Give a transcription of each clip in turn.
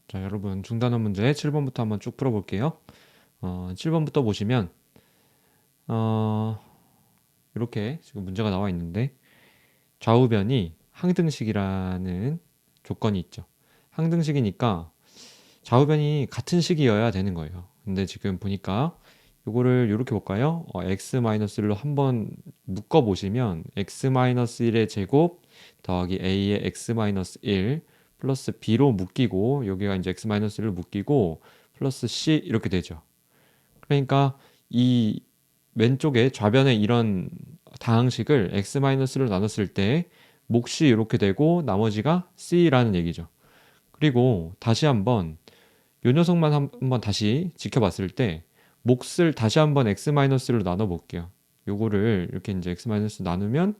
자, 여러분 중단원 문제 7번부터 한번 쭉 풀어볼게요. 7번부터 보시면 어, 이렇게 지금 문제가 나와 있는데 좌우변이 항등식이라는 조건이 있죠. 항등식이니까 좌우변이 같은 식이어야 되는 거예요. 근데 지금 보니까 요거를 이렇게 볼까요? x-1로 한번 묶어 보시면 x-1의 제곱 더하기 a의 x-1 플러스 b로 묶이고 여기가 이제 x-1을 묶이고 플러스 c 이렇게 되죠. 그러니까 이 왼쪽에 좌변에 이런 다항식을 x-로 나눴을 때 몫이 이렇게 되고 나머지가 c라는 얘기죠. 그리고 다시 한번 요 녀석만 한번 다시 지켜봤을 때 몫을 다시 한번 x-로 나눠 볼게요. 요거를 이렇게 이제 x- 나누면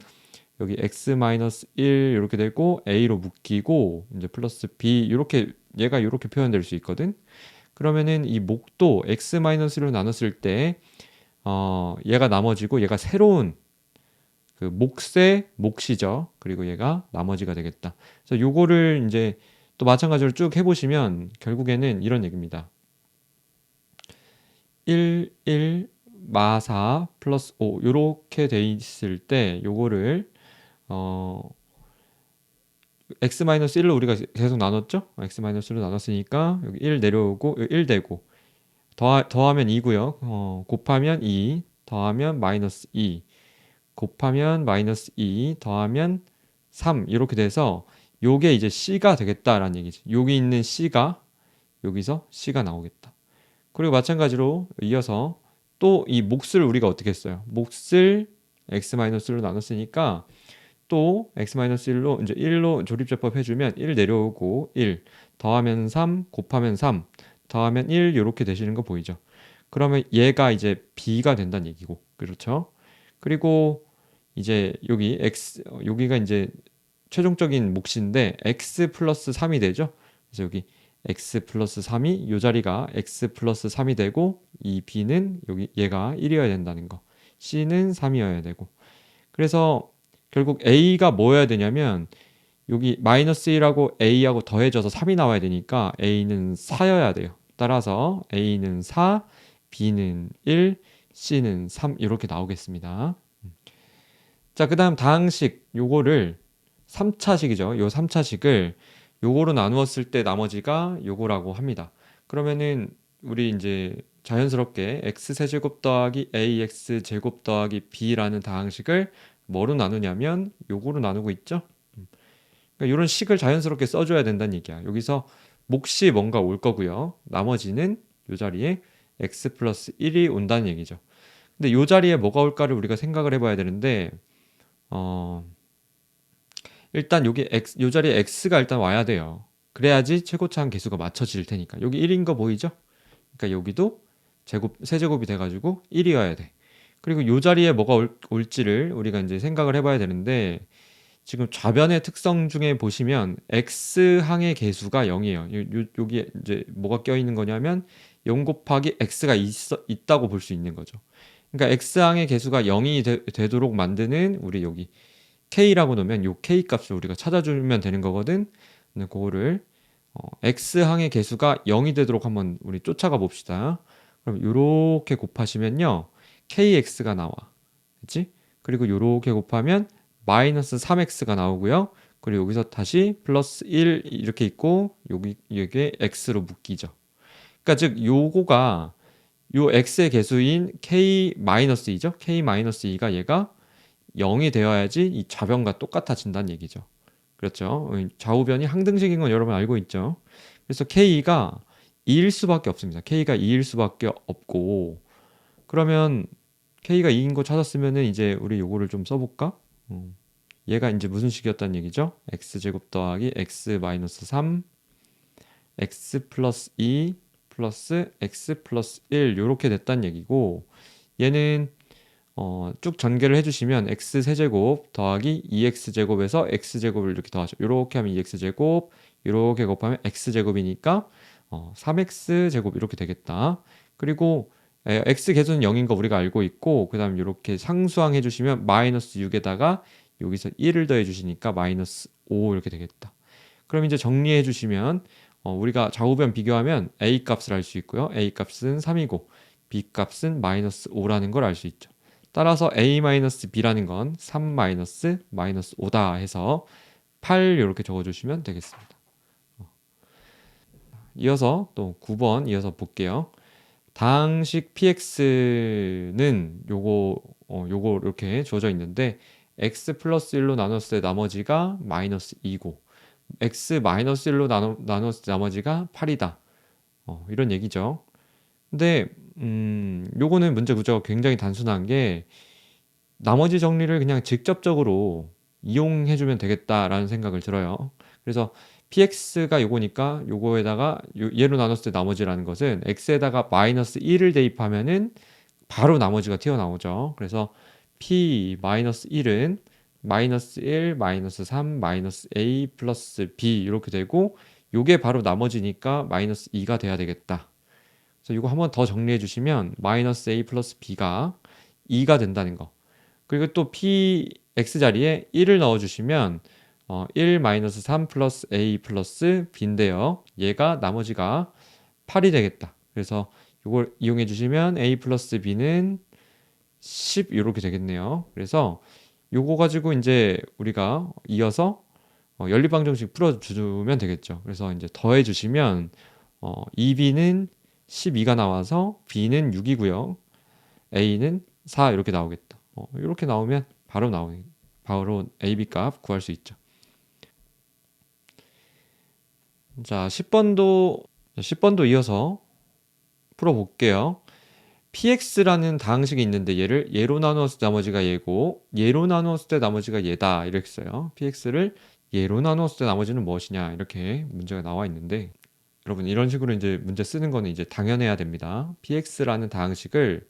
여기 x-1 이렇게 되고 a로 묶이고 이제 플러스 b 이렇게 얘가 이렇게 표현될 수 있거든. 그러면은 이 몫도 x-로 나눴을 때 얘가 나머지고 얘가 새로운 그 몫의 몫이죠. 그리고 얘가 나머지가 되겠다. 그래서 요거를 이제 또 마찬가지로 쭉 해보시면 결국에는 이런 얘기입니다. 1, 1, 마사 플러스 5 요렇게 돼 있을 때 요거를 어 x-1로 우리가 계속 나눴죠? x-1로 나눴으니까 여기 1 내려오고 1 되고 더하면 2고요. 곱하면 2 더하면 마이너스 2 곱하면 마이너스 2 더하면 3 이렇게 돼서 요게 이제 c가 되겠다라는 얘기죠. 여기 있는 c가 여기서 c가 나오겠다. 그리고 마찬가지로 이어서 또 이 몫을 우리가 어떻게 했어요? 몫을 x-로 나눴으니까 또 x-1로 이제 1로 조립제법 해주면 1 내려오고 1 더하면 3 곱하면 3 더하면 1 이렇게 되시는 거 보이죠? 그러면 얘가 이제 b가 된다는 얘기고 그렇죠? 그리고 이제 여기 여기가 이제 최종적인 몫인데 x 플러스 3이 되죠? 그래서 여기 x 플러스 3이 이 자리가 x 플러스 3이 되고 이 b는 여기 얘가 1이어야 된다는 거 c는 3이어야 되고 그래서 결국 a가 뭐여야 되냐면 여기 마이너스 1하고 a하고 더해져서 3이 나와야 되니까 a는 4여야 돼요. 따라서 a는 4, b는 1, c는 3 이렇게 나오겠습니다. 자, 그 다음 다항식 요거를 3차식이죠. 요 3차식을 요거로 나누었을 때 나머지가 요거라고 합니다. 그러면은 우리 이제 자연스럽게 x세제곱 더하기 ax제곱 더하기 b라는 다항식을 뭐로 나누냐면 요거로 나누고 있죠. 그러니까 이런 식을 자연스럽게 써줘야 된다는 얘기야. 여기서 몫이 뭔가 올 거고요. 나머지는 요 자리에 x 플러스 1이 온다는 얘기죠. 근데 요 자리에 뭐가 올까를 우리가 생각을 해봐야 되는데 어, 일단 여기 요 자리에 x가 일단 와야 돼요. 그래야지 최고차항 계수가 맞춰질 테니까. 여기 1인 거 보이죠? 그러니까 여기도 세제곱이 돼가지고 1이어야 돼. 그리고 요 자리에 뭐가 올지를 우리가 이제 생각을 해봐야 되는데 지금 좌변의 특성 중에 보시면 x항의 개수가 0이에요. 여기 이제 뭐가 껴있는 거냐면 0 곱하기 x가 있다고 볼 수 있는 거죠. 그러니까 x항의 개수가 0이 되도록 만드는 우리 여기 k라고 놓으면 요 k 값을 우리가 찾아주면 되는 거거든. 근데 그거를 x항의 개수가 0이 되도록 한번 우리 쫓아가 봅시다. 그럼 요렇게 곱하시면요. kx가 나와. 그치? 그리고 요렇게 곱하면 마이너스 3x가 나오고요. 그리고 여기서 다시 플러스 1 이렇게 있고 여기 이게 x로 묶이죠. 그러니까 즉 요거가 요 x의 개수인 k-2죠. k-2가 얘가 0이 되어야지 이 좌변과 똑같아진다는 얘기죠. 그렇죠. 좌우변이 항등식인 건 여러분 알고 있죠. 그래서 k가 2일 수밖에 없습니다. k가 2일 수밖에 없고 그러면 k가 2인 거 찾았으면은 이제 우리 요거를 좀 써볼까? 얘가 이제 무슨 식이었다는 얘기죠? x제곱 더하기 x 마이너스 3 x 플러스 2 플러스 x 플러스 1 요렇게 됐다는 얘기고 얘는 쭉 전개를 해주시면 x 세제곱 더하기 2x제곱에서 x제곱을 이렇게 더하죠. 이렇게 하면 2x제곱 이렇게 곱하면 x제곱이니까 3x제곱 이렇게 되겠다. 그리고 x 개수는 0인 거 우리가 알고 있고 그 다음 이렇게 상수항 해주시면 마이너스 6에다가 여기서 1을 더해 주시니까 마이너스 5 이렇게 되겠다. 그럼 이제 정리해 주시면 우리가 좌우변 비교하면 A 값을 알 수 있고요. A 값은 3이고 B 값은 마이너스 5라는 걸 알 수 있죠. 따라서 A-B라는 건 3 마이너스 5다 해서 8 이렇게 적어주시면 되겠습니다. 이어서 또 9번 이어서 볼게요. 다항식 px는 요거 이렇게 주어져 있는데 x 플러스 1로 나눴을 때 나머지가 마이너스 2고 x 마이너스 1로 나눴을 때 나머지가 8이다. 이런 얘기죠. 근데 요거는 문제 구조가 굉장히 단순한 게 나머지 정리를 그냥 직접적으로 이용해주면 되겠다라는 생각을 들어요. 그래서 px가 요거니까 요거에다가 얘로 나눴을 때 나머지라는 것은 x에다가 마이너스 1을 대입하면은 바로 나머지가 튀어나오죠. 그래서 p 마이너스 1은 마이너스 1, 마이너스 3, 마이너스 a 플러스 b 이렇게 되고 요게 바로 나머지니까 마이너스 2가 돼야 되겠다. 그래서 이거 한번 더 정리해 주시면 마이너스 a 플러스 b가 2가 된다는 거. 그리고 또 px 자리에 1을 넣어주시면 1 마이너스 3 플러스 a 플러스 b인데요. 얘가 나머지가 8이 되겠다. 그래서 이걸 이용해 주시면 a 플러스 b는 10 이렇게 되겠네요. 그래서 요거 가지고 이제 우리가 이어서 연립방정식 풀어주면 되겠죠. 그래서 이제 더해 주시면 2b는 12가 나와서 b는 6이고요. a는 4 이렇게 나오겠다. 이렇게 나오면 바로 AB 값 구할 수 있죠. 자, 10번도 이어서 풀어볼게요. px라는 다항식이 있는데 얘를 얘로 나누었을 때 나머지가 얘고 얘로 나누었을 때 나머지가 얘다 이렇게 써요. px를 얘로 나누었을 때 나머지는 무엇이냐 이렇게 문제가 나와 있는데 여러분 이런 식으로 이제 문제 쓰는 거는 이제 당연해야 됩니다. px라는 다항식을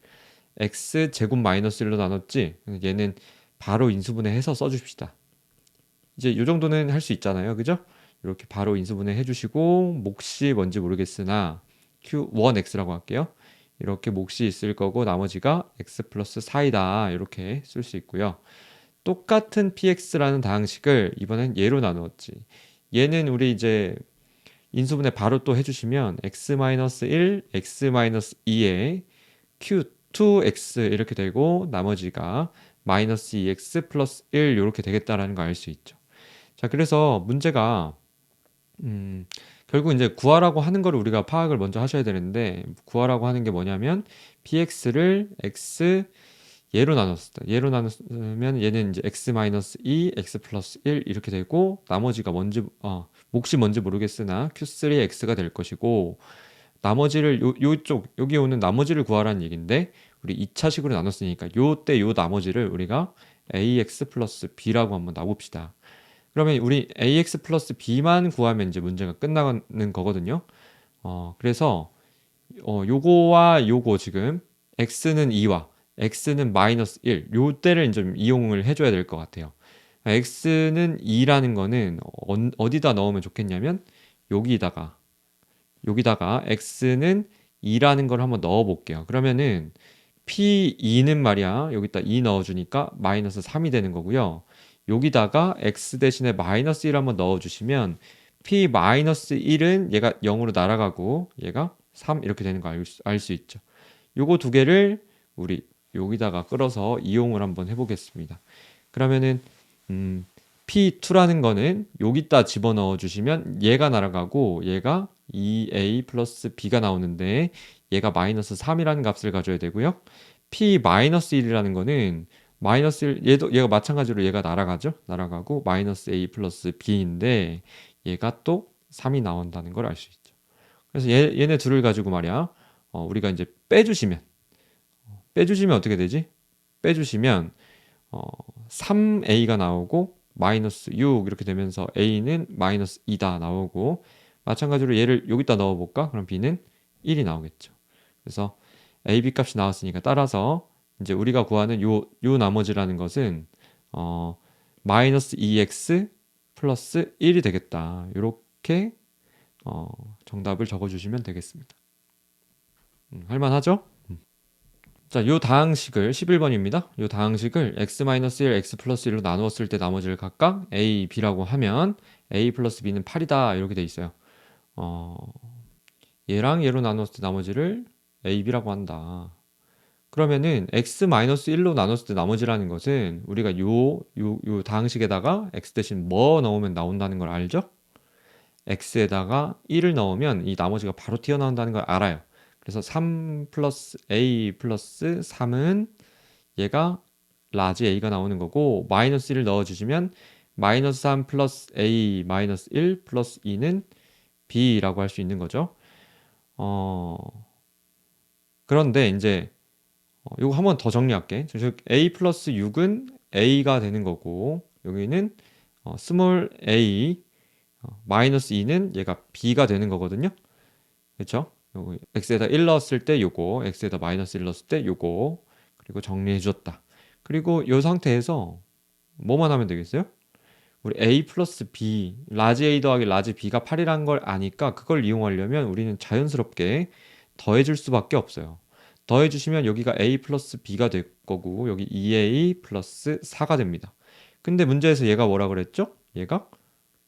x 제곱 마이너스 1로 나눴지 얘는 바로 인수분해 해서 써줍시다. 이제 이 정도는 할 수 있잖아요. 그죠? 이렇게 바로 인수분해 해주시고 몫이 뭔지 모르겠으나 q1x라고 할게요. 이렇게 몫이 있을 거고 나머지가 x 플러스 4이다. 이렇게 쓸 수 있고요. 똑같은 px라는 다항식을 이번엔 얘로 나누었지. 얘는 우리 이제 인수분해 바로 또 해주시면 x-1, x-2에 q2x 이렇게 되고 나머지가 마이너스 2x 플러스 1 이렇게 되겠다라는 거 알 수 있죠. 자, 그래서 문제가 결국 이제 구하라고 하는 거를 우리가 파악을 먼저 하셔야 되는데 구하라고 하는 게 뭐냐면 px를 x 얘로 나눴을 때 얘로 나누면 얘는 이제 x-2, x 플러스 1 이렇게 되고 나머지가 뭔지 몫이 뭔지 모르겠으나 q3x가 될 것이고 나머지를 요쪽 여기 오는 나머지를 구하라는 얘기인데 우리 2차식으로 나눴으니까 요때 요 나머지를 우리가 ax 플러스 b라고 한번 놔봅시다. 그러면 우리 ax 플러스 b만 구하면 이제 문제가 끝나는 거거든요. 그래서 요거와 요거 지금 x는 2와 x는 마이너스 1 요때를 좀 이용을 해줘야 될 것 같아요. x는 2라는 거는 어디다 넣으면 좋겠냐면 여기다가 x는 2라는 걸 한번 넣어 볼게요. 그러면은 p2는 말이야 여기다 2 넣어주니까 마이너스 3이 되는 거고요. 여기다가 x 대신에 마이너스 1 한번 넣어주시면 p 마이너스 1은 얘가 0으로 날아가고 얘가 3 이렇게 되는 거 알 수 있죠. 요거 두 개를 우리 여기다가 끌어서 이용을 한번 해보겠습니다. 그러면은 P2라는 거는 여기다 집어넣어 주시면 얘가 날아가고 얘가 2A 플러스 B가 나오는데 얘가 마이너스 3이라는 값을 가져야 되고요. P-1이라는 거는 마이너스 1, 얘가 마찬가지로 얘가 날아가죠. 날아가고 마이너스 A 플러스 B인데 얘가 또 3이 나온다는 걸 알 수 있죠. 그래서 얘네 둘을 가지고 말이야 우리가 이제 빼주시면 어떻게 되지? 빼주시면 3a가 나오고 마이너스 6 이렇게 되면서 a는 마이너스 2다 나오고 마찬가지로 얘를 여기다 넣어볼까? 그럼 b는 1이 나오겠죠. 그래서 a, b 값이 나왔으니까 따라서 이제 우리가 구하는 요 나머지라는 것은 마이너스 2x 플러스 1이 되겠다. 이렇게 정답을 적어주시면 되겠습니다. 할만하죠? 자, 요 다항식을 11번입니다. 요 다항식을 x-1, x 플러스 1로 나누었을 때 나머지를 각각 a, b라고 하면 a 플러스 b는 8이다 이렇게 돼 있어요. 어, 얘랑 얘로 나눴을 때 나머지를 a, b라고 한다. 그러면은 x-1로 나눴을 때 나머지라는 것은 우리가 요 다항식에다가 x 대신 뭐 넣으면 나온다는 걸 알죠? x에다가 1을 넣으면 이 나머지가 바로 튀어나온다는 걸 알아요. 그래서 3 플러스 a 플러스 3은 얘가 라지 a가 나오는 거고, 마이너스 1을 넣어주시면 마이너스 3 플러스 a 마이너스 1 플러스 2는 b라고 할 수 있는 거죠. 어, 그런데 이제 이거 한 번 더 정리할게. 즉 a 플러스 6은 a가 되는 거고, 여기는 스몰 a 마이너스 2는 얘가 b가 되는 거거든요. 그렇죠? 요거 x에다 1 넣었을 때 요거, x에다 마이너스 1 넣었을 때 요거, 그리고 정리해 주었다. 그리고 이 상태에서 뭐만 하면 되겠어요? 우리 a 플러스 b, 라지 a 더하기 라지 b가 8이라는 걸 아니까 그걸 이용하려면 우리는 자연스럽게 더해 줄 수밖에 없어요. 더해 주시면 여기가 a 플러스 b가 될 거고, 여기 2a 플러스 4가 됩니다. 근데 문제에서 얘가 뭐라 그랬죠? 얘가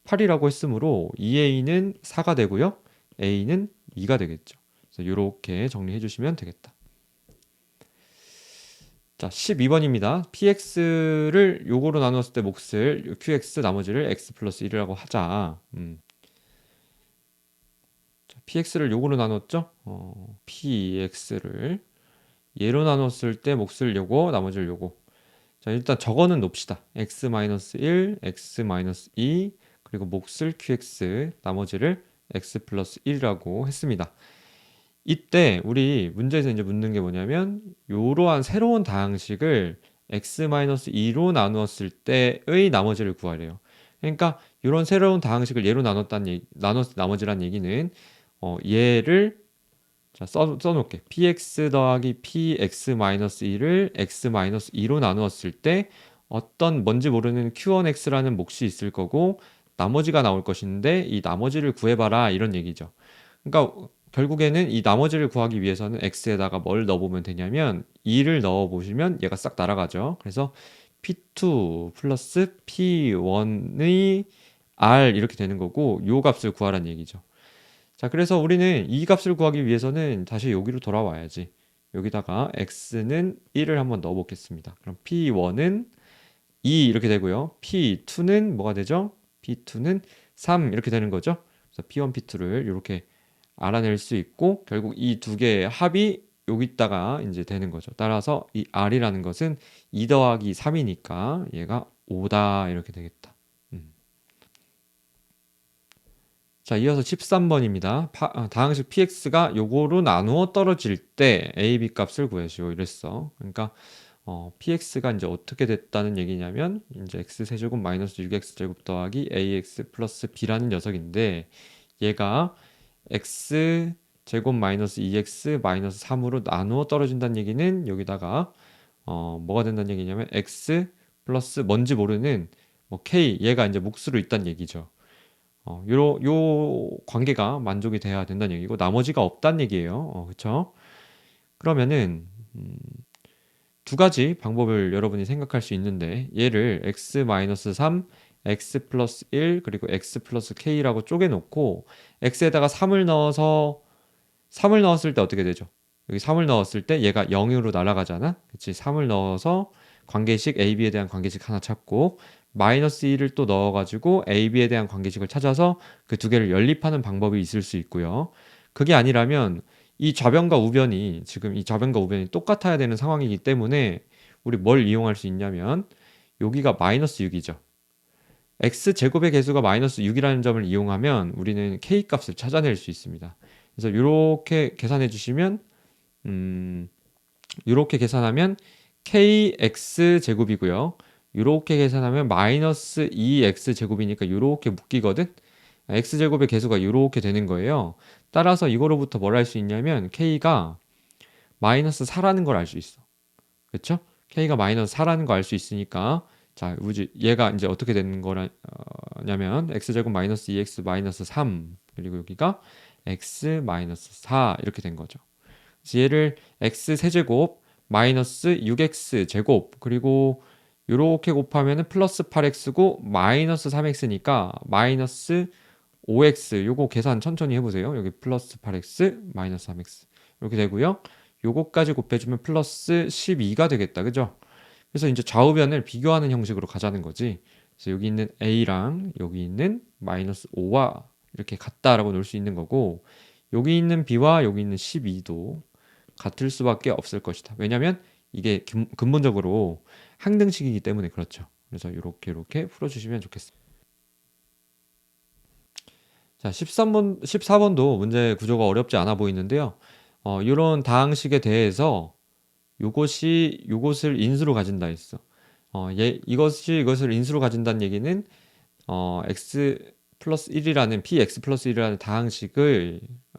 8이라고 했으므로 2a는 4가 되고요. a는 2가 되겠죠. 그래서 이렇게 정리해 주시면 되겠다. 자, 12번입니다. px를 요거로 나눴을 때 몫을 qx 나머지를 x 플러스 1이라고 하자. 자, px를 요거로 나눴죠? px를 얘로 나눴을 때 몫을 요거 나머지를 요거. 자, 일단 저거는 놓읍시다. x-1, x-2 그리고 몫을 qx 나머지를 x 플러스 1이라고 했습니다. 이때 우리 문제에서 이제 묻는 게 뭐냐면 이러한 새로운 다항식을 x-2로 나누었을 때의 나머지를 구하래요. 그러니까 이런 새로운 다항식을 얘로 나눴을 때 나머지란 얘기는 얘를 자, 써놓을게. px 더하기 px-2를 x-2로 나누었을 때 어떤 뭔지 모르는 q1x라는 몫이 있을 거고 나머지가 나올 것인데 이 나머지를 구해봐라 이런 얘기죠. 그러니까 결국에는 이 나머지를 구하기 위해서는 x에다가 뭘 넣어보면 되냐면 2를 넣어보시면 얘가 싹 날아가죠. 그래서 p2 플러스 p1의 r 이렇게 되는 거고 요 값을 구하라는 얘기죠. 자, 그래서 우리는 이 값을 구하기 위해서는 다시 여기로 돌아와야지. 여기다가 x는 1을 한번 넣어 보겠습니다. 그럼 p1은 2 이렇게 되고요. p2는 뭐가 되죠? p2는 3 이렇게 되는 거죠. 그래서 p1, p2를 이렇게 알아낼 수 있고 결국 이 두 개의 합이 여기다가 이제 되는 거죠. 따라서 이 r이라는 것은 2 더하기 3이니까 얘가 5다 이렇게 되겠다. 자, 이어서 13번입니다. 다항식 px가 요거로 나누어 떨어질 때 a, b 값을 구해시오 이랬어. 그러니까 px가 이제 어떻게 됐다는 얘기냐면 이제 x세제곱 마이너스 6x제곱 더하기 ax 플러스 b라는 녀석인데 얘가 x제곱 마이너스 2x 마이너스 3으로 나누어 떨어진다는 얘기는 여기다가 뭐가 된다는 얘기냐면 x 플러스 뭔지 모르는 뭐 k 얘가 이제 몫으로 있다는 얘기죠. 요 관계가 만족이 돼야 된다는 얘기고 나머지가 없다는 얘기예요. 그쵸? 그러면은 두 가지 방법을 여러분이 생각할 수 있는데 얘를 x-3, x 플러스 1 그리고 x 플러스 k라고 쪼개놓고 x에다가 3을 넣었을 때 어떻게 되죠? 여기 3을 넣었을 때 얘가 0으로 날아가잖아. 그치? 3을 넣어서 관계식 AB에 대한 관계식 하나 찾고 마이너스 1을 또 넣어가지고 AB에 대한 관계식을 찾아서 그 두 개를 연립하는 방법이 있을 수 있고요. 그게 아니라면 이 좌변과 우변이 지금 이 좌변과 우변이 똑같아야 되는 상황이기 때문에 우리 뭘 이용할 수 있냐면 여기가 마이너스 6이죠. x제곱의 개수가 마이너스 6이라는 점을 이용하면 우리는 k 값을 찾아낼 수 있습니다. 그래서 이렇게 계산해 주시면 이렇게 계산하면 kx 제곱이고요. 이렇게 계산하면 마이너스 2x 제곱이니까 이렇게 묶이거든. x 제곱의 개수가 이렇게 되는 거예요. 따라서 이거로부터 뭘 알 수 있냐면 k가 마이너스 4라는 걸 알 수 있어. 그렇죠? k가 마이너스 4라는 거 알 수 있으니까 자, 얘가 이제 어떻게 되는 거냐면 x제곱 마이너스 2x 마이너스 3 그리고 여기가 x 마이너스 4 이렇게 된 거죠. 얘를 x 세제곱 마이너스 6x 제곱 그리고 이렇게 곱하면은 플러스 8x고 마이너스 3x니까 마이너스 5x 요거 계산 천천히 해보세요. 여기 플러스 8x 마이너스 3x 이렇게 되고요. 요거까지 곱해주면 플러스 12가 되겠다. 그죠? 그래서 이제 좌우변을 비교하는 형식으로 가자는 거지. 그래서 여기 있는 a랑 여기 있는 마이너스 5와 이렇게 같다라고 놓을 수 있는 거고, 여기 있는 b와 여기 있는 12도 같을 수밖에 없을 것이다. 왜냐면 이게 근본적으로 항등식이기 때문에 그렇죠. 그래서 이렇게 풀어주시면 좋겠습니다. 자, 14번도 문제 구조가 어렵지 않아 보이는데요. 이런 다항식에 대해서 요것을 인수로 가진다 했어. 이것을 인수로 가진다는 얘기는 x 플러스 1이라는 px 플러스 1이라는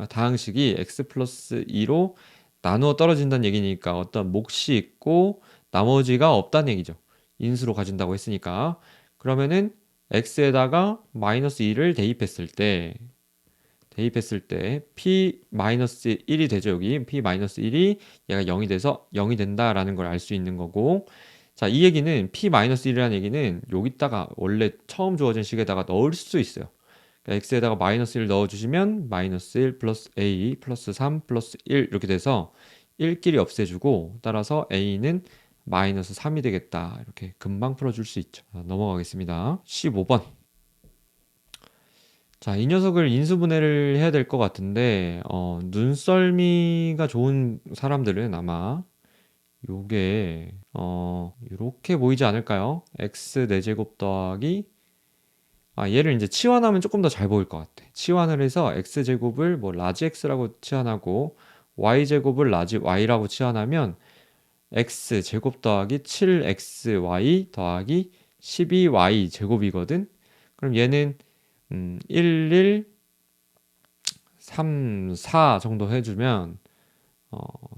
다항식이 x 플러스 2로 나누어 떨어진다는 얘기니까 어떤 몫이 있고 나머지가 없다는 얘기죠. 인수로 가진다고 했으니까. 그러면은 x에다가 마이너스 2를 대입했을 때 p 마이너스 1이 되죠. 여기 p 마이너스 1이 얘가 0이 돼서 0이 된다라는 걸 알 수 있는 거고, 자, 이 얘기는 p 마이너스 1이라는 얘기는 여기다가 원래 처음 주어진 식에다가 넣을 수 있어요. 그러니까 x에다가 마이너스 1 넣어주시면 마이너스 1 플러스 a 플러스 3 플러스 1 이렇게 돼서 1끼리 없애주고, 따라서 a는 마이너스 3이 되겠다. 이렇게 금방 풀어줄 수 있죠. 자, 넘어가겠습니다. 15번. 자, 이 녀석을 인수분해를 해야 될 것 같은데, 눈썰미가 좋은 사람들은 아마 요게, 요렇게 보이지 않을까요? x 4제곱 더하기, 얘를 이제 치환하면 조금 더 잘 보일 것 같아. 치환을 해서 x제곱을 뭐 라지 x라고 치환하고, y제곱을 라지 y라고 치환하면, x제곱 더하기 7xy 더하기 12y 제곱이거든? 그럼 얘는 1, 1, 3, 4 정도 해주면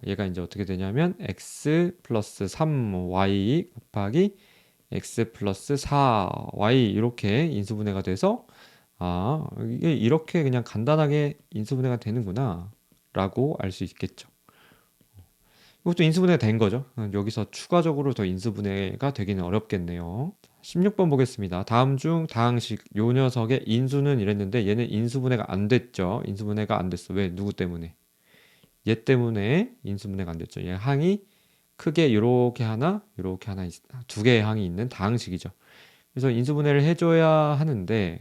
얘가 이제 어떻게 되냐면 x 플러스 3y 곱하기 x 플러스 4y 이렇게 인수분해가 돼서 이게 이렇게 그냥 간단하게 인수분해가 되는구나 라고 알 수 있겠죠. 이것도 인수분해가 된 거죠. 여기서 추가적으로 더 인수분해가 되기는 어렵겠네요. 16번 보겠습니다. 다음 중 다항식 요 녀석의 인수는 이랬는데 얘는 인수분해가 안 됐죠. 인수분해가 안 됐어. 왜? 누구 때문에? 얘 때문에 인수분해가 안 됐죠. 얘 항이 크게 이렇게 하나, 이렇게 하나, 두 개의 항이 있는 다항식이죠. 그래서 인수분해를 해줘야 하는데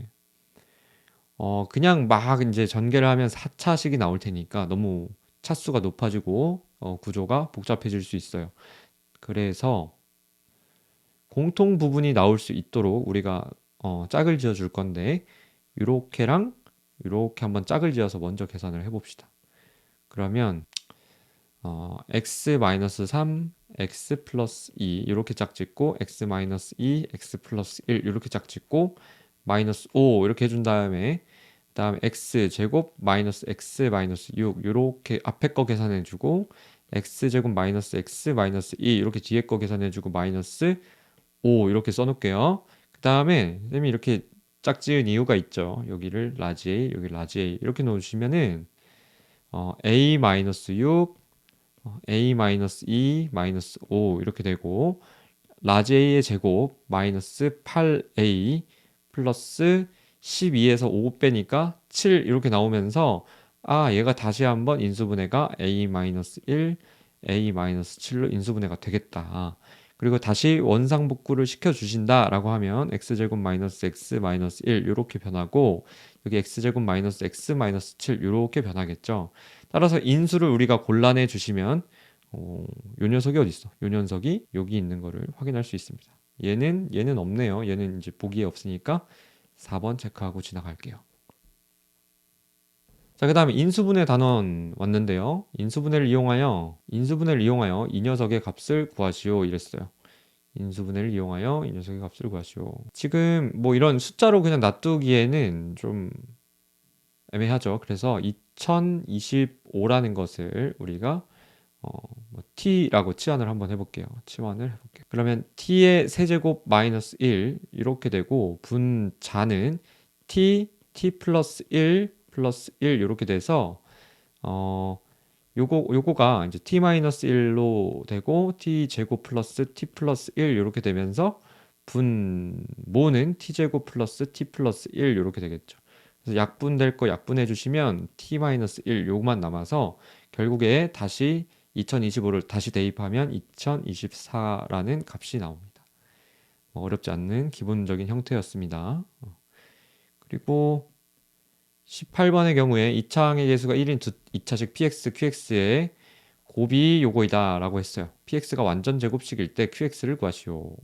그냥 막 이제 전개를 하면 4차식이 나올 테니까 너무 차수가 높아지고 구조가 복잡해질 수 있어요. 그래서 공통 부분이 나올 수 있도록 우리가 짝을 지어 줄 건데 요렇게랑 요렇게 한번 짝을 지어서 먼저 계산을 해봅시다. 그러면 x-3, x 플러스 2 이렇게 짝 짓고 x-2, x 플러스 1 이렇게 짝 짓고 마이너스 5 이렇게 해준 다음에 그다음에 x 제곱 마이너스 x 마이너스 6 이렇게 앞에 거 계산해주고 x 제곱 마이너스 x 마이너스 2 이렇게 뒤에 거 계산해주고 마이너스 5 이렇게 써놓을게요. 그 다음에 쌤이 이렇게 짝지은 이유가 있죠. 여기를 라지 A, 여기 라지 A 이렇게 놓으시면은 A 마이너스 6, A 마이너스 2, 마이너스 5 이렇게 되고 라지 A의 제곱 마이너스 8A 플러스 12에서 5 빼니까 7 이렇게 나오면서 얘가 다시 한번 인수분해가 A 마이너스 1, A 마이너스 7로 인수분해가 되겠다. 그리고 다시 원상복구를 시켜주신다라고 하면 x제곱 마이너스 x 마이너스 1 이렇게 변하고 여기 x제곱 마이너스 x 마이너스 7 이렇게 변하겠죠. 따라서 인수를 우리가 골라내 주시면 요 녀석이 어디 있어? 요 녀석이 여기 있는 거를 확인할 수 있습니다. 얘는 없네요. 얘는 이제 보기에 없으니까 4번 체크하고 지나갈게요. 자, 그 다음에 인수분해 단원 왔는데요. 인수분해를 이용하여 이 녀석의 값을 구하시오 이랬어요. 인수분해를 이용하여 이 녀석의 값을 구하시오. 지금 뭐 이런 숫자로 그냥 놔두기에는 좀 애매하죠. 그래서 2025라는 것을 우리가 t라고 치환을 한번 해볼게요. 그러면 t의 세제곱 마이너스 1 이렇게 되고 분자는 t 플러스 1 플러스 1 이렇게 돼서 요거가 이제 t-1로 되고 t 제곱 플러스 t 플러스 1 이렇게 되면서 분모는 t 제곱 플러스 t 플러스 1 이렇게 되겠죠. 그래서 약분될 거 약분해 주시면 t-1 요것만 남아서 결국에 다시 2025를 다시 대입하면 2024라는 값이 나옵니다. 어렵지 않는 기본적인 형태였습니다. 그리고 18번의 경우에 2차항의 계수가 1인 2차식 px, qx의 곱이 요거이다 라고 했어요. px가 완전 제곱식일 때 qx를 구하시오.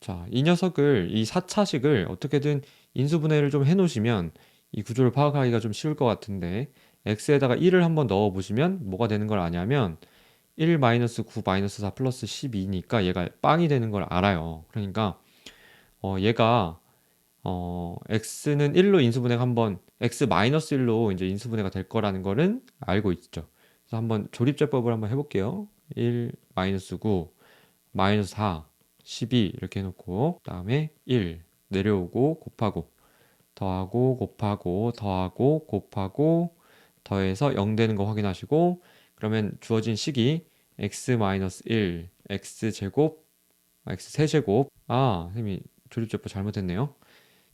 자, 이 녀석을, 이 4차식을 어떻게든 인수분해를 좀 해놓으시면 이 구조를 파악하기가 좀 쉬울 것 같은데 x에다가 1을 한번 넣어보시면 뭐가 되는 걸 아냐면 1 9 4 플러스 12니까 얘가 빵이 되는 걸 알아요. 그러니까 얘가 x는 1로 인수분해가 한번 x-1로 이제 인수분해가 될 거라는 거는 알고 있죠. 그래서 한번 조립제법을 한번 해볼게요. 1 9 4 12 이렇게 해놓고 그다음에 1 내려오고 곱하고 더하고 곱하고 더하고 곱하고 더해서 0 되는 거 확인하시고 그러면 주어진 식이 x-1 x제곱 x세제곱 선생님이 조립제법 잘못했네요.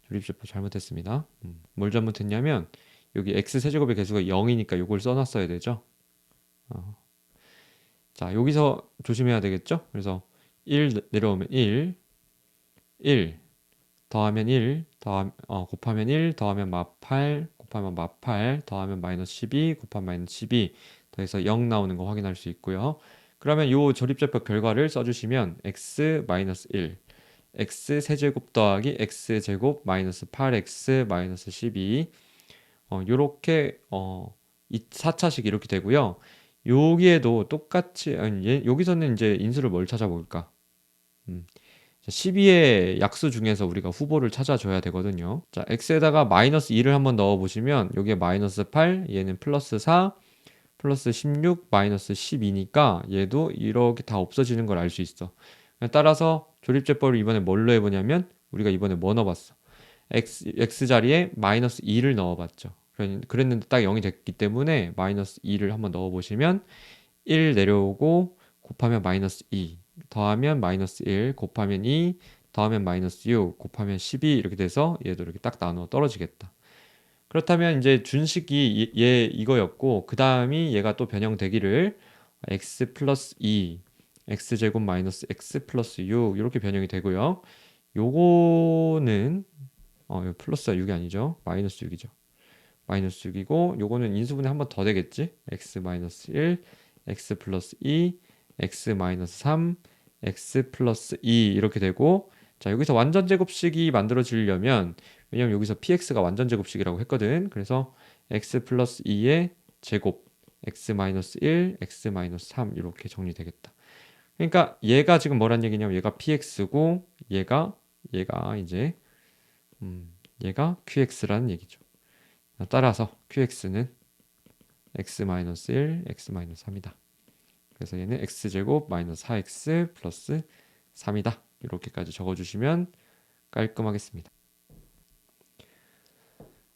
조립제법 잘못했습니다. 뭘 잘못했냐면 여기 x세제곱의 개수가 0이니까 이걸 써놨어야 되죠. 자, 여기서 조심해야 되겠죠. 그래서 1 내려오면 1 더하면 1 곱하면 1 더하면 마8 곱하면 마8 더하면 마이너스 12 곱하면 마이너스 12 더해서 0 나오는 거 확인할 수 있고요. 그러면 이 조립제법 결과를 써주시면 x-1 x 세제곱 더하기 x 제곱 마이너스 8x 마이너스 12 요렇게 이 4차식 이렇게 되고요. 여기에도 똑같이 여기서는 이제 인수를 뭘 찾아볼까? 12의 약수 중에서 우리가 후보를 찾아줘야 되거든요. 자, x에다가 마이너스 2를 한번 넣어보시면 여기에 마이너스 8, 얘는 플러스 4, 플러스 16, 마이너스 12니까 얘도 이렇게 다 없어지는 걸 알 수 있어. 따라서 조립제법을 이번에 뭘로 해보냐면 우리가 이번에 뭐 넣어봤어? x 자리에 마이너스 2를 넣어봤죠. 그랬는데 딱 0이 됐기 때문에 마이너스 2를 한번 넣어보시면 1 내려오고 곱하면 마이너스 2 더하면 마이너스 1 곱하면 2 더하면 마이너스 6 곱하면 12 이렇게 돼서 얘도 이렇게 딱 나눠 떨어지겠다. 그렇다면 이제 준식이 얘 이거였고 그 다음이 얘가 또 변형되기를 x 플러스 2 x제곱 마이너스 x 플러스 6 이렇게 변형이 되고요. 요거는 플러스가 6이 아니죠. 마이너스 6이죠. 마이너스 6이고 요거는 인수분해 한 번 더 되겠지. x 마이너스 1 x 플러스 2 x 마이너스 3 x 플러스 2 이렇게 되고 자 여기서 완전 제곱식이 만들어지려면 왜냐면 여기서 px가 완전 제곱식이라고 했거든. 그래서 x 플러스 2의 제곱 x 마이너스 1 x 마이너스 3 이렇게 정리되겠다. 그러니까 얘가 지금 뭐란 얘기냐면 얘가 px고 얘가 이제 얘가 qx라는 얘기죠. 따라서 qx는 x-1, x-3이다. 그래서 얘는 x제곱 마이너스 4x 플러스 3이다. 이렇게까지 적어주시면 깔끔하겠습니다.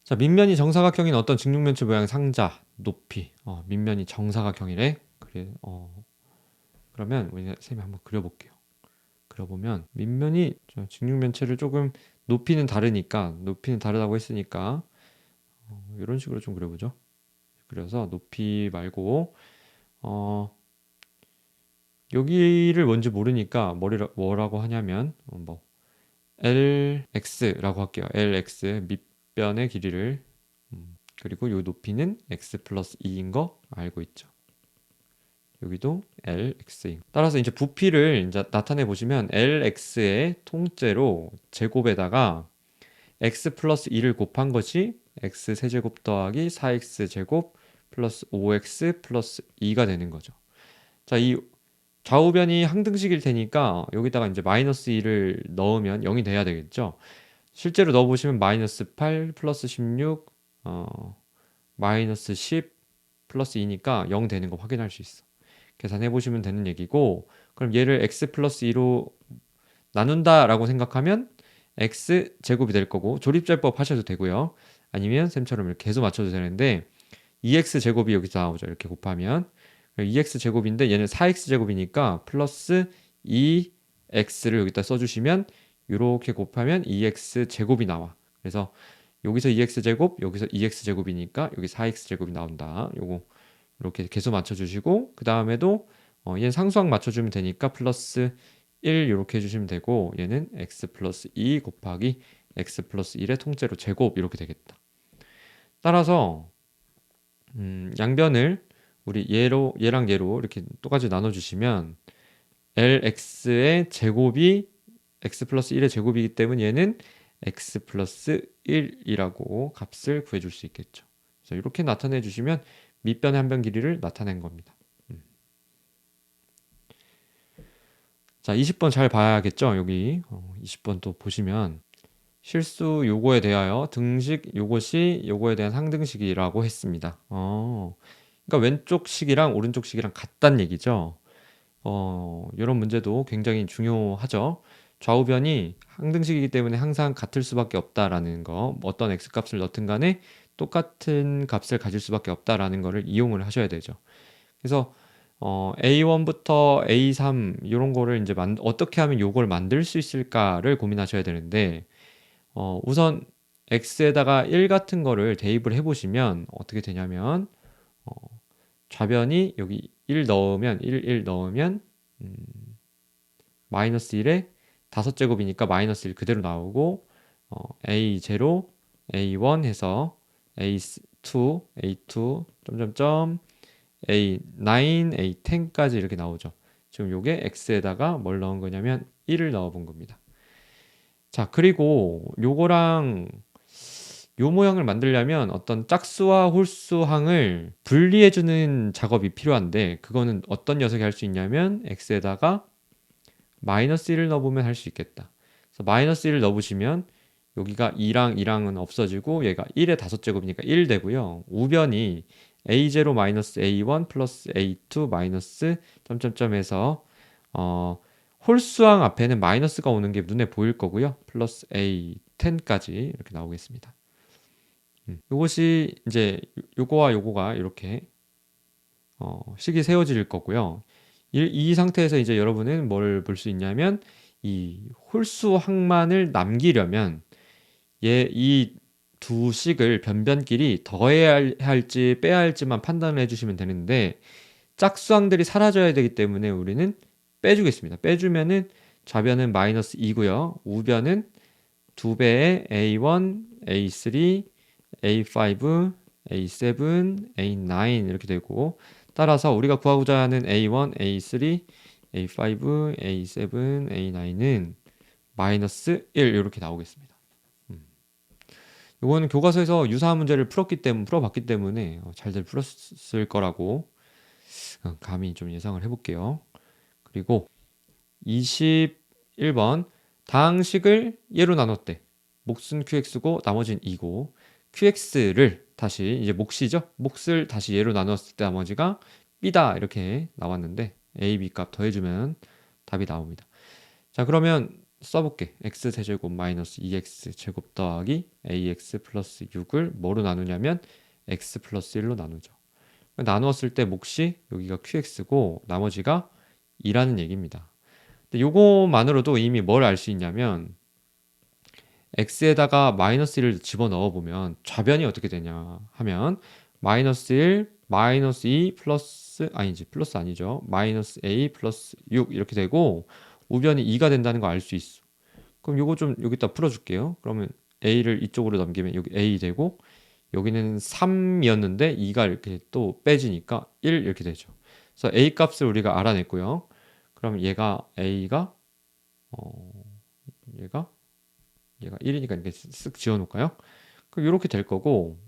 자, 밑면이 정사각형인 어떤 직육면체 모양의 상자, 높이. 밑면이 정사각형이래. 그러면 우리 쌤이 한번 그려볼게요. 그려보면 밑면이 직육면체를 조금 높이는 다르다고 했으니까 이런 식으로 좀 그려보죠. 그래서 높이 말고 여기를 뭔지 모르니까 뭐라고 하냐면 LX라고 할게요. LX 밑변의 길이를 그리고 이 높이는 X 플러스 2인 거 알고 있죠. 여기도 LX인. 따라서 이제 부피를 이제 나타내 보시면 LX의 통째로 제곱에다가 X 플러스 2를 곱한 것이 X 세제곱 더하기 4X 제곱 플러스 5X 플러스 2가 되는 거죠. 자, 이 좌우변이 항등식일 테니까 여기다가 이제 마이너스 2를 넣으면 0이 돼야 되겠죠. 실제로 넣어보시면 마이너스 8 플러스 16 마이너스 10 플러스 2니까 0 되는 거 확인할 수 있어. 계산해 보시면 되는 얘기고 그럼 얘를 x 플러스 2로 나눈다 라고 생각하면 x 제곱이 될 거고 조립제법 하셔도 되고요. 아니면 쌤처럼 이렇게 계속 맞춰도 되는데 2x 제곱이 여기서 나오죠. 이렇게 곱하면 2x 제곱인데 얘는 4x 제곱이니까 플러스 2x를 여기다 써주시면 이렇게 곱하면 2x 제곱이 나와. 그래서 여기서 2x제곱, 여기서 2x제곱이니까 여기 4x제곱이 나온다. 요거 이렇게 계속 맞춰주시고 그 다음에도 얘는 상수항 맞춰주면 되니까 플러스 1 이렇게 해주시면 되고 얘는 x 플러스 2 곱하기 x 플러스 1의 통째로 제곱 이렇게 되겠다. 따라서 양변을 우리 얘랑 얘로 이렇게 똑같이 나눠주시면 lx의 제곱이 x 플러스 1의 제곱이기 때문에 얘는 x 플러스 1이라고 값을 구해줄 수 있겠죠. 그래서 이렇게 나타내 주시면 밑변의 한변 길이를 나타낸 겁니다. 자, 20번 잘 봐야겠죠? 여기 20번 또 보시면 실수 요거에 대하여 등식 요것이 요거에 대한 상등식이라고 했습니다. 그러니까 왼쪽 식이랑 오른쪽 식이랑 같다는 얘기죠. 이런 문제도 굉장히 중요하죠. 좌우변이 항등식이기 때문에 항상 같을 수밖에 없다라는 거, 어떤 x 값을 넣든 간에 똑같은 값을 가질 수밖에 없다라는 거를 이용을 하셔야 되죠. 그래서 A1부터 A3 이런 거를 이제 어떻게 하면 요걸 만들 수 있을까를 고민하셔야 되는데 우선 x에다가 1 같은 거를 대입을 해보시면 어떻게 되냐면 좌변이 여기 1 넣으면 1 넣으면 마이너스 1에 5제곱이니까 마이너스 1 그대로 나오고 A0, A1 해서 A2, A2 점점점 A9, A10까지 이렇게 나오죠. 지금 요게 x에다가 뭘 넣은 거냐면 1을 넣어 본 겁니다. 자, 그리고 요거랑 요 모양을 만들려면 어떤 짝수와 홀수항을 분리해주는 작업이 필요한데 그거는 어떤 녀석이 할 수 있냐면 x에다가 마이너스 1을 넣어보면 할 수 있겠다. 그래서 마이너스 1을 넣어보시면 여기가 2랑 2랑은 없어지고 얘가 1의 5제곱이니까 1 되고요. 우변이 A0 마이너스 A1 플러스 A2 마이너스 점점점에서 홀수항 앞에는 마이너스가 오는 게 눈에 보일 거고요. 플러스 A10까지 이렇게 나오겠습니다. 이것이 이제 요거와 요거가 이렇게 식이 세워질 거고요. 이 상태에서 이제 여러분은 뭘 볼 수 있냐면 이 홀수 항만을 남기려면 이 두 식을 변변끼리 더해야 할지 빼야 할지만 판단을 해주시면 되는데 짝수항들이 사라져야 되기 때문에 우리는 빼주겠습니다. 빼주면은 좌변은 마이너스 2고요. 우변은 2배의 A1, A3, A5, A7, A9 이렇게 되고 따라서 우리가 구하고자 하는 A1, A3, A5, A7, A9은 마이너스 1 이렇게 나오겠습니다. 이거는 교과서에서 유사한 문제를 풀어봤기 때문에 잘들 풀었을 거라고 감히 좀 예상을 해볼게요. 그리고 21번 다항식을 예로 나눴대. 몫은 qx고 나머지는 2고 qx를 다시 이제 몫이죠. 몫을 다시 예로 나눴을 때 나머지가 b다 이렇게 나왔는데 a, b 값 더해주면 답이 나옵니다. 자, 그러면 써볼게. x세제곱 마이너스 2x 제곱 더하기 ax 플러스 6을 뭐로 나누냐면 x 플러스 1로 나누죠. 나누었을 때 몫이 여기가 qx고 나머지가 2라는 얘기입니다. 근데 요거만으로도 이미 뭘 알 수 있냐면 x에다가 마이너스 1을 집어넣어 보면 좌변이 어떻게 되냐 하면 마이너스 1, 마이너스 2 플러스 플러스 아니죠. 마이너스 a 플러스 6 이렇게 되고 우변이 2가 된다는 거 알 수 있어. 그럼 요거 좀 여기다 풀어줄게요. 그러면 a를 이쪽으로 넘기면 여기 a 되고 여기는 3이었는데 2가 이렇게 또 빼지니까 1 이렇게 되죠. 그래서 a 값을 우리가 알아냈고요. 그럼 얘가 a가 얘가 1이니까 이렇게 쓱 지워놓을까요? 그럼 이렇게 될 거고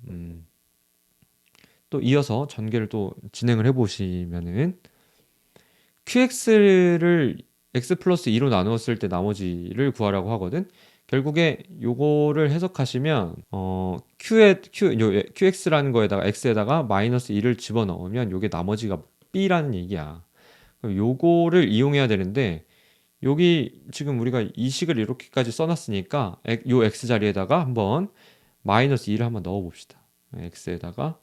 또 이어서 전개를 또 진행을 해보시면은 qx를 x 플러스 2로 나누었을 때 나머지를 구하라고 하거든. 결국에 요거를 해석하시면 qx라는 거에다가 x에다가 마이너스 2를 집어넣으면 요게 나머지가 b라는 얘기야. 그럼 요거를 이용해야 되는데 여기 지금 우리가 이 식을 이렇게까지 써놨으니까 요 x 자리에다가 한번 마이너스 2를 한번 넣어봅시다. x에다가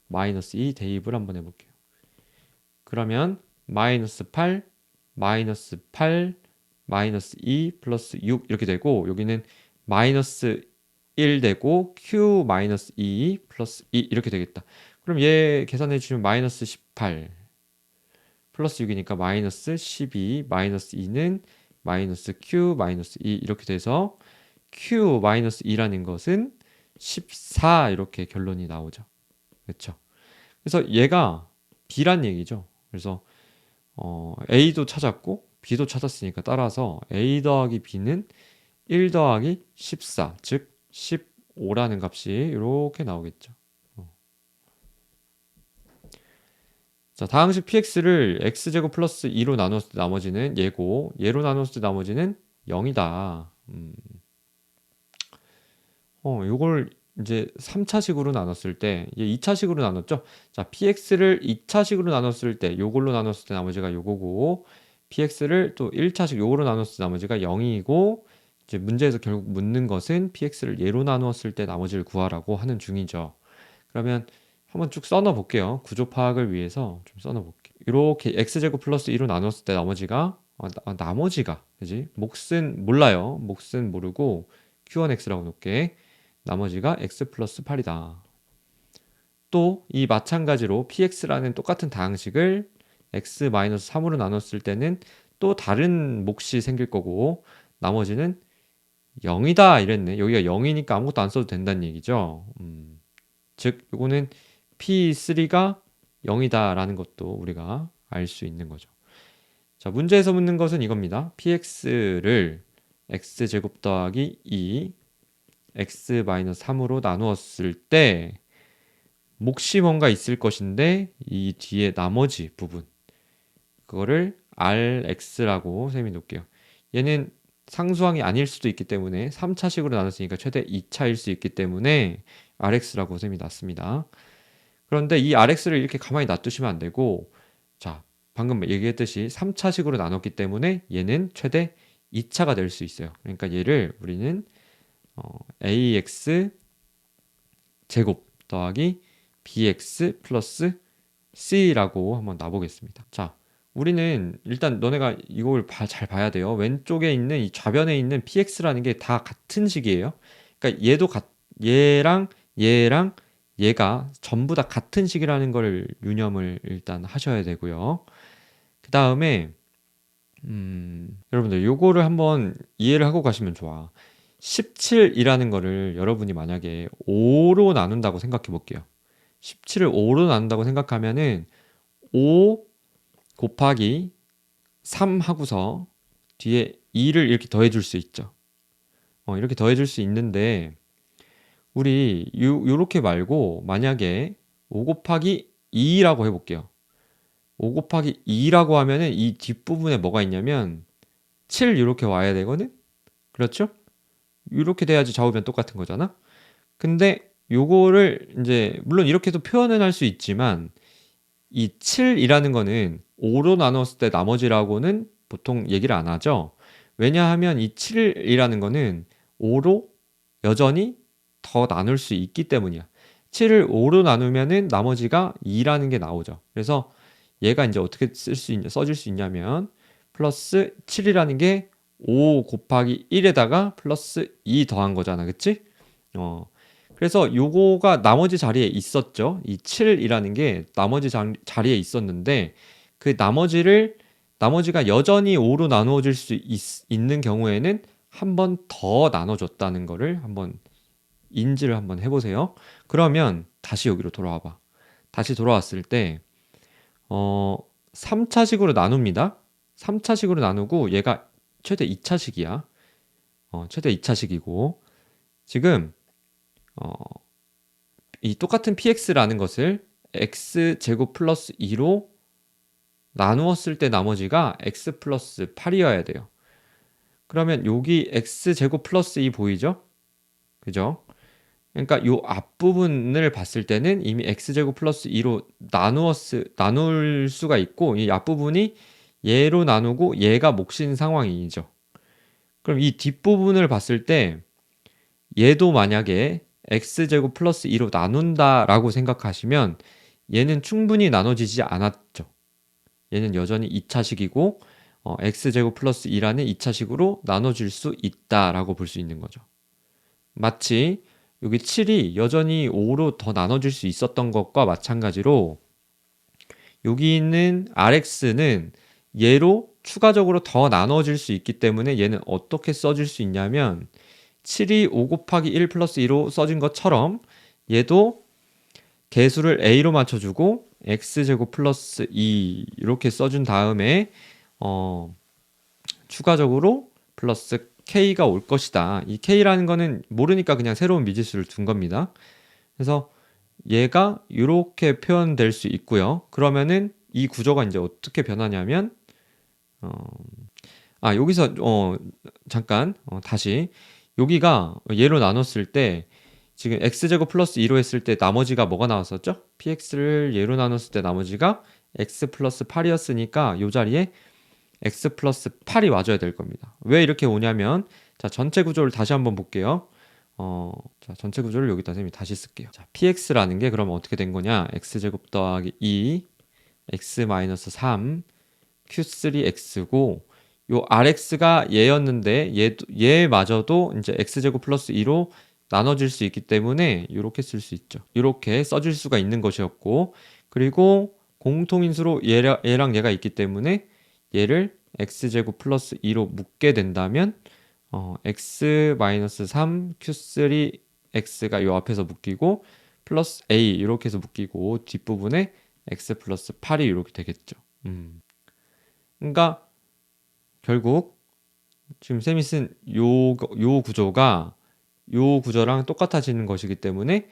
마이너스 2 대입을 한번 해볼게요. 그러면 마이너스 8, 마이너스 8, 마이너스 2 플러스 6 이렇게 되고 여기는 마이너스 1 되고 q 마이너스 2 플러스 2 이렇게 되겠다. 그럼 얘 계산해 주시면 마이너스 18 플러스 6이니까 마이너스 12 마이너스 2는 마이너스 q 마이너스 2 이렇게 돼서 q 마이너스 2라는 것은 14 이렇게 결론이 나오죠. 그렇죠? 그래서 얘가 b란 얘기죠. 그래서 a도 찾았고 b도 찾았으니까 따라서 a 더하기 b는 1 더하기 14, 즉 15라는 값이 이렇게 나오겠죠. 자, 다항식 px를 x제곱 플러스 2로 나눴을 때 나머지는 얘고 얘로 나눴을 때 나머지는 0이다. 요걸 이제 3차식으로 나눴을 때 얘 2차식으로 나눴죠. 자, px를 2차식으로 나눴을 때 요걸로 나눴을 때 나머지가 요거고 px를 또 1차식 요거로 나눴을 때 나머지가 0이고 이제 문제에서 결국 묻는 것은 px를 얘로 나누었을 때 나머지를 구하라고 하는 중이죠. 그러면 한번 쭉 써놔 볼게요. 구조 파악을 위해서 좀 써놔 볼게요. 이렇게 x제곱 플러스 2로 나눴을 때 나머지가 나머지가 그지? 몫은 몰라요. 몫은 모르고 q1x라고 놓을게. 나머지가 x 플러스 8이다. 또 이 마찬가지로 px라는 똑같은 다항식을 x-3으로 나눴을 때는 또 다른 몫이 생길 거고 나머지는 0이다 이랬네. 여기가 0이니까 아무것도 안 써도 된다는 얘기죠. 즉 이거는 p3가 0이다라는 것도 우리가 알 수 있는 거죠. 자, 문제에서 묻는 것은 이겁니다. px를 x제곱 더하기 2 x-3으로 나누었을 때 몫이 뭔가 있을 것인데 이 뒤에 나머지 부분 그거를 rx라고 셈이 놓을게요. 얘는 상수항이 아닐 수도 있기 때문에 3차식으로 나눴으니까 최대 2차일 수 있기 때문에 rx라고 셈이 났습니다. 그런데 이 rx를 이렇게 가만히 놔두시면 안 되고 자, 방금 얘기했듯이 3차식으로 나눴기 때문에 얘는 최대 2차가 될 수 있어요. 그러니까 얘를 우리는 ax 제곱 더하기 bx 플러스 c라고 한번 놔보겠습니다. 자, 우리는 일단 너네가 이걸 잘 봐야 돼요. 왼쪽에 있는 이 좌변에 있는 px라는 게 다 같은 식이에요. 그러니까 얘랑 얘랑 얘가 전부 다 같은 식이라는 걸 유념을 일단 하셔야 되고요. 그 다음에 여러분들 요거를 한번 이해를 하고 가시면 좋아. 17이라는 거를 여러분이 만약에 5로 나눈다고 생각해 볼게요. 17을 5로 나눈다고 생각하면은 5 곱하기 3 하고서 뒤에 2를 이렇게 더해 줄 수 있죠. 이렇게 더해 줄 수 있는데 우리 요렇게 말고 만약에 5 곱하기 2라고 해 볼게요. 5 곱하기 2라고 하면은 이 뒷부분에 뭐가 있냐면 7 이렇게 와야 되거든. 그렇죠? 이렇게 돼야지 좌우변 똑같은 거잖아. 근데 요거를 이제 물론 이렇게도 표현은 할 수 있지만 이 7이라는 거는 5로 나눴을 때 나머지라고는 보통 얘기를 안 하죠. 왜냐하면 이 7이라는 거는 5로 여전히 더 나눌 수 있기 때문이야. 7을 5로 나누면은 나머지가 2라는 게 나오죠. 그래서 얘가 이제 어떻게 써질 수 있냐면 플러스 7이라는 게 5 곱하기 1에다가 플러스 2 더한 거잖아. 그치? 그래서 요거가 나머지 자리에 있었죠. 이 7이라는 게 나머지 자리에 있었는데 그 나머지가 여전히 5로 나누어질 수 있는 경우에는 한 번 더 나눠줬다는 거를 한번 인지를 한번 해보세요. 그러면 다시 여기로 돌아와 봐. 다시 돌아왔을 때 3차식으로 나눕니다. 3차식으로 나누고 얘가 최대 2차식이야. 최대 2차식이고 지금 이 똑같은 px라는 것을 x제곱 플러스 2로 나누었을 때 나머지가 x 플러스 8이어야 돼요. 그러면 여기 x제곱 플러스 2 보이죠? 그죠? 그러니까 요 앞부분을 봤을 때는 이미 x제곱 플러스 2로 나눌 수가 있고 이 앞부분이 얘로 나누고 얘가 몫인 상황이죠. 그럼 이 뒷부분을 봤을 때 얘도 만약에 x제곱 플러스 2로 나눈다라고 생각하시면 얘는 충분히 나눠지지 않았죠. 얘는 여전히 2차식이고 x제곱 플러스 2라는 2차식으로 나눠질 수 있다라고 볼 수 있는 거죠. 마치 여기 7이 여전히 5로 더 나눠질 수 있었던 것과 마찬가지로 여기 있는 RX는 얘로 추가적으로 더 나눠질 수 있기 때문에 얘는 어떻게 써질 수 있냐면 7이 5 곱하기 1 플러스 2로 써진 것처럼 얘도 개수를 a로 맞춰주고 x제곱 플러스 2 이렇게 써준 다음에 추가적으로 플러스 k가 올 것이다. 이 k라는 거는 모르니까 그냥 새로운 미지수를 둔 겁니다. 그래서 얘가 이렇게 표현될 수 있고요. 그러면은 이 구조가 이제 어떻게 변하냐면 여기서 잠깐 다시 여기가 얘로 나눴을 때 지금 x제곱 플러스 2로 했을 때 나머지가 뭐가 나왔었죠? px를 얘로 나눴을 때 나머지가 x 플러스 8이었으니까 이 자리에 x 플러스 8이 와줘야 될 겁니다. 왜 이렇게 오냐면 자 전체 구조를 다시 한번 볼게요. 자 전체 구조를 여기다 선생님이 다시 쓸게요. 자 px라는 게 그러면 어떻게 된 거냐? x제곱 더하기 2 x 마이너스 3 q3x고 요 rx가 얘였는데 얘마저도 이제 x제곱 플러스 2로 나눠질 수 있기 때문에 이렇게 쓸 수 있죠. 이렇게 써줄 수가 있는 것이었고 그리고 공통인수로 얘랑 얘가 있기 때문에 얘를 x제곱 플러스 2로 묶게 된다면 x 마이너스 3 q3 x가 요 앞에서 묶이고 플러스 a 이렇게 해서 묶이고 뒷부분에 x 플러스 8이 이렇게 되겠죠. 그러니까 결국 지금 쌤이 쓴 요 구조가 요 구조랑 똑같아지는 것이기 때문에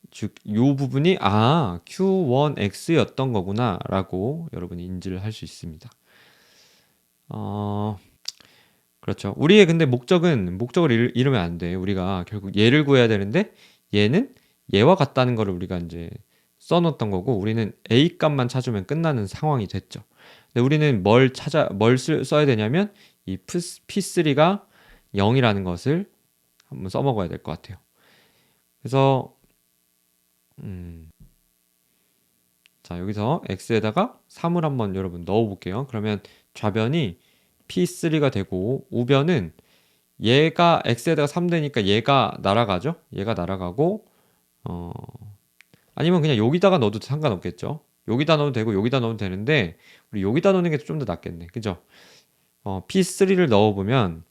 즉 요 부분이 Q1X였던 거구나 라고 여러분이 인지를 할 수 있습니다. 그렇죠. 우리의 근데 목적을 잃으면 안 돼. 우리가 결국 얘를 구해야 되는데 얘는 얘와 같다는 거를 우리가 이제 써놓았던 거고 우리는 A 값만 찾으면 끝나는 상황이 됐죠. 근데 우리는 뭘 써야 되냐면 이 P3가 0이라는 것을 한번 써먹어야 될 것 같아요. 그래서 자 여기서 x에다가 3을 한번 여러분 넣어볼게요. 그러면 좌변이 P3가 되고 우변은 얘가 x에다가 3 되니까 얘가 날아가죠. 얘가 날아가고 아니면 그냥 여기다가 넣어도 상관없겠죠. 여기다 넣어도 되고 여기다 넣어도 되는데 우리 여기다 넣는 게 좀 더 낫겠네. 그죠? P3를 넣어보면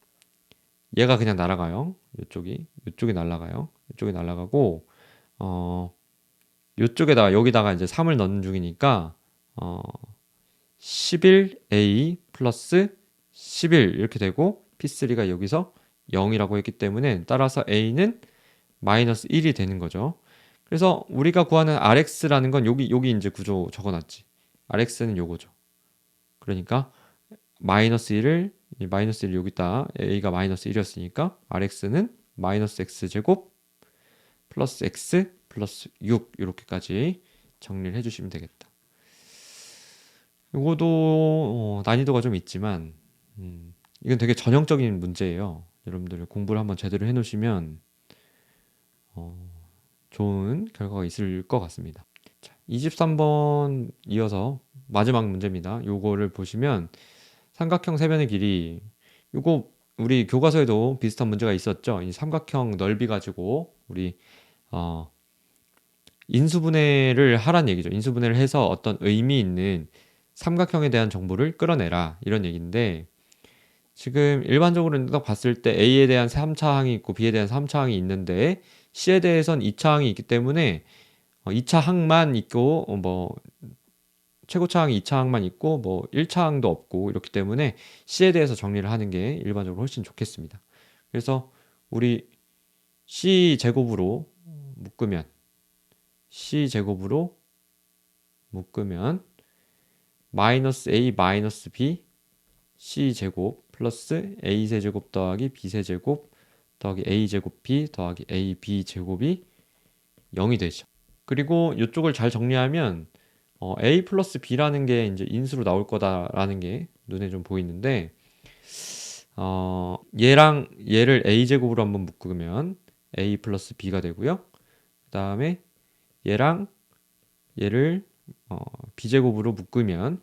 얘가 그냥 날아가요. 이쪽이 날아가요. 이쪽이 날아가고 이쪽에다가 여기다가 이제 3을 넣는 중이니까 11a 플러스 11 이렇게 되고 P3가 여기서 0이라고 했기 때문에 따라서 a는 마이너스 1이 되는 거죠. 그래서 우리가 구하는 RX라는 건 여기 이제 구조 적어놨지. RX는 요거죠. 그러니까 마이너스 1을 여기다 a가 마이너스 1이었으니까 RX는 마이너스 x제곱 플러스 x 플러스 6 이렇게까지 정리를 해주시면 되겠다. 요거도 난이도가 좀 있지만 이건 되게 전형적인 문제예요. 여러분들 공부를 한번 제대로 해놓으시면 좋은 결과가 있을 것 같습니다. 자, 23번 이어서 마지막 문제입니다. 요거를 보시면 삼각형 세변의 길이 요거 우리 교과서에도 비슷한 문제가 있었죠. 이 삼각형 넓이 가지고 우리 인수분해를 하란 얘기죠. 인수분해를 해서 어떤 의미 있는 삼각형에 대한 정보를 끌어내라 이런 얘기인데 지금 일반적으로 딱 봤을 때 A에 대한 3차항이 있고 B에 대한 3차항이 있는데 C에 대해선 2차항이 있기 때문에 2차항만 있고 뭐 최고차항이 2차항만 있고 뭐 1차항도 없고 이렇기 때문에 C에 대해서 정리를 하는 게 일반적으로 훨씬 좋겠습니다. 그래서 우리 C제곱으로 묶으면 마이너스 A 마이너스 B C제곱 플러스 A세제곱 더하기 B세제곱 더하기 A제곱 B 더하기 AB제곱이 0이 되죠. 그리고 이쪽을 잘 정리하면 A 플러스 B라는 게 이제 인수로 나올 거다라는 게 눈에 좀 보이는데 얘랑 얘를 A제곱으로 한번 묶으면 A 플러스 B가 되고요. 그 다음에 얘랑 얘를 B제곱으로 묶으면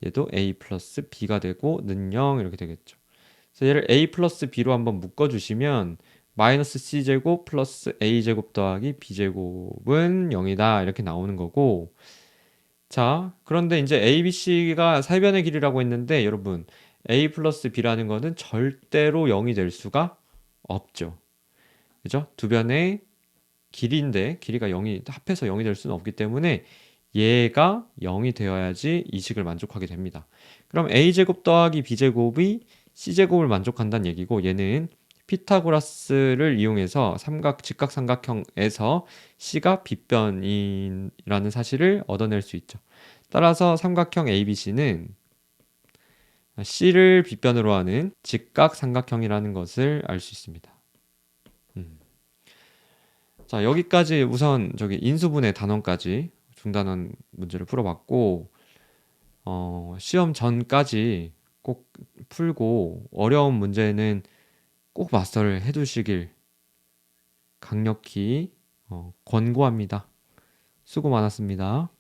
얘도 A 플러스 B가 되고 는 0 이렇게 되겠죠. 그래서 얘를 A 플러스 B로 한번 묶어주시면 마이너스 c제곱 플러스 a제곱 더하기 b제곱은 0이다. 이렇게 나오는 거고. 자, 그런데 이제 a, b, c가 사변의 길이라고 했는데 여러분 a 플러스 b라는 거는 절대로 0이 될 수가 없죠. 그죠? 두 변의 길이인데 길이가 0이 합해서 0이 될 수는 없기 때문에 얘가 0이 되어야지 이 식을 만족하게 됩니다. 그럼 a제곱 더하기 b제곱이 c제곱을 만족한다는 얘기고 얘는 피타고라스를 이용해서 직각삼각형에서 c가 빗변이라는 사실을 얻어낼 수 있죠. 따라서 삼각형 ABC는 c를 빗변으로 하는 직각삼각형이라는 것을 알 수 있습니다. 자, 여기까지 우선 저기 인수분해 단원까지 중단원 문제를 풀어봤고, 시험 전까지 꼭 풀고 어려운 문제는 꼭 마스터를 해두시길 강력히 권고합니다. 수고 많았습니다.